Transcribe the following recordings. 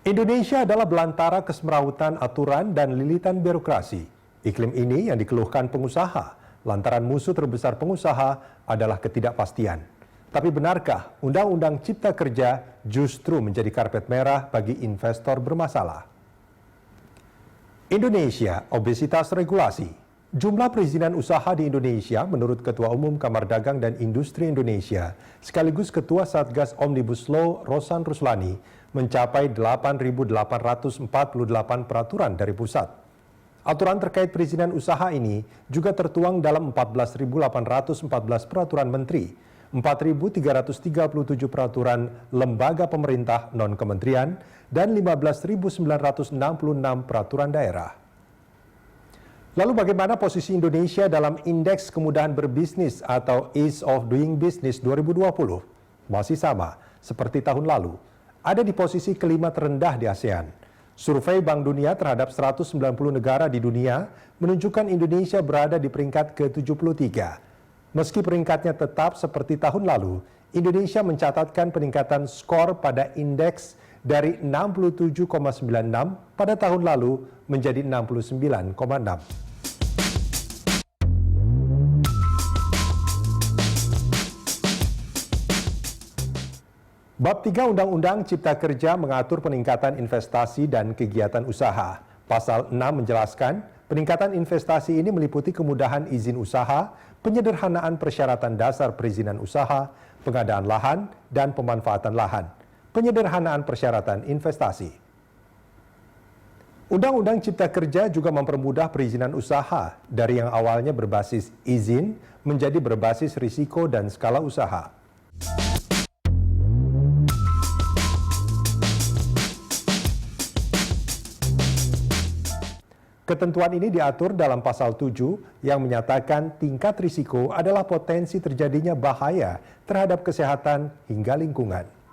Indonesia adalah belantara kesemrawutan aturan dan lilitan birokrasi. Iklim ini yang dikeluhkan pengusaha, lantaran musuh terbesar pengusaha adalah ketidakpastian. Tapi benarkah Undang-Undang Cipta Kerja justru menjadi karpet merah bagi investor bermasalah? Indonesia, obesitas regulasi. Jumlah perizinan usaha di Indonesia menurut Ketua Umum Kamar Dagang dan Industri Indonesia, sekaligus Ketua Satgas Omnibus Law Rosan Ruslani, mencapai 8.848 peraturan dari pusat. Aturan terkait perizinan usaha ini juga tertuang dalam 14.814 peraturan menteri, 4.337 peraturan lembaga pemerintah non-kementerian, dan 15.966 peraturan daerah. Lalu bagaimana posisi Indonesia dalam Indeks Kemudahan Berbisnis atau Ease of Doing Business 2020? Masih sama seperti tahun lalu, ada di posisi kelima terendah di ASEAN. Survei Bank Dunia terhadap 190 negara di dunia menunjukkan Indonesia berada di peringkat ke-73. Meski peringkatnya tetap seperti tahun lalu, Indonesia mencatatkan peningkatan skor pada indeks dari 67,96 pada tahun lalu menjadi 69,6. Bab 3 Undang-Undang Cipta Kerja mengatur peningkatan investasi dan kegiatan usaha. Pasal 6 menjelaskan, peningkatan investasi ini meliputi kemudahan izin usaha, penyederhanaan persyaratan dasar perizinan usaha, pengadaan lahan, dan pemanfaatan lahan, penyederhanaan persyaratan investasi. Undang-Undang Cipta Kerja juga mempermudah perizinan usaha dari yang awalnya berbasis izin menjadi berbasis risiko dan skala usaha. Ketentuan ini diatur dalam pasal 7 yang menyatakan tingkat risiko adalah potensi terjadinya bahaya terhadap kesehatan hingga lingkungan.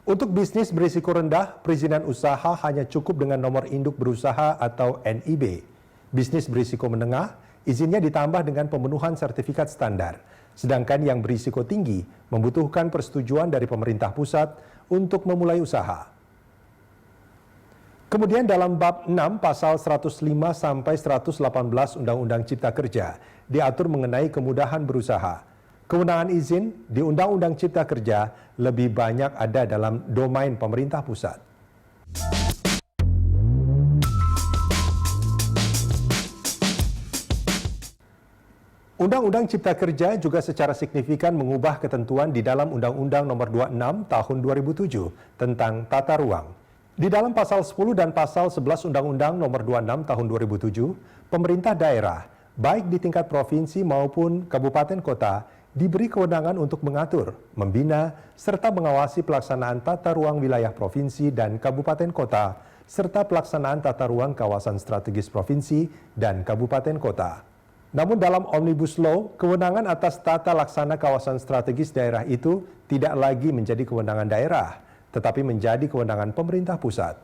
Untuk bisnis berisiko rendah, perizinan usaha hanya cukup dengan nomor induk berusaha atau NIB. Bisnis berisiko menengah, izinnya ditambah dengan pemenuhan sertifikat standar. Sedangkan yang berisiko tinggi membutuhkan persetujuan dari pemerintah pusat untuk memulai usaha. Kemudian dalam bab 6 pasal 105 sampai 118 Undang-Undang Cipta Kerja diatur mengenai kemudahan berusaha. Kewenangan izin di Undang-Undang Cipta Kerja lebih banyak ada dalam domain pemerintah pusat. Undang-Undang Cipta Kerja juga secara signifikan mengubah ketentuan di dalam Undang-Undang Nomor 26 Tahun 2007 tentang tata ruang. Di dalam pasal 10 dan pasal 11 Undang-Undang Nomor 26 Tahun 2007, pemerintah daerah, baik di tingkat provinsi maupun kabupaten kota, diberi kewenangan untuk mengatur, membina, serta mengawasi pelaksanaan tata ruang wilayah provinsi dan kabupaten kota, serta pelaksanaan tata ruang kawasan strategis provinsi dan kabupaten kota. Namun dalam Omnibus Law, kewenangan atas tata laksana kawasan strategis daerah itu tidak lagi menjadi kewenangan daerah, tetapi menjadi kewenangan pemerintah pusat.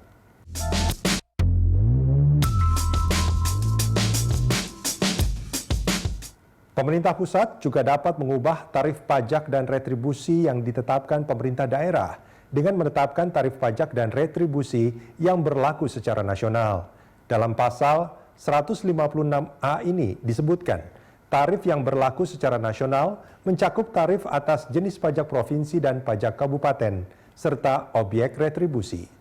Pemerintah pusat juga dapat mengubah tarif pajak dan retribusi yang ditetapkan pemerintah daerah dengan menetapkan tarif pajak dan retribusi yang berlaku secara nasional. Dalam pasal 156A ini disebutkan, tarif yang berlaku secara nasional mencakup tarif atas jenis pajak provinsi dan pajak kabupaten, serta objek retribusi.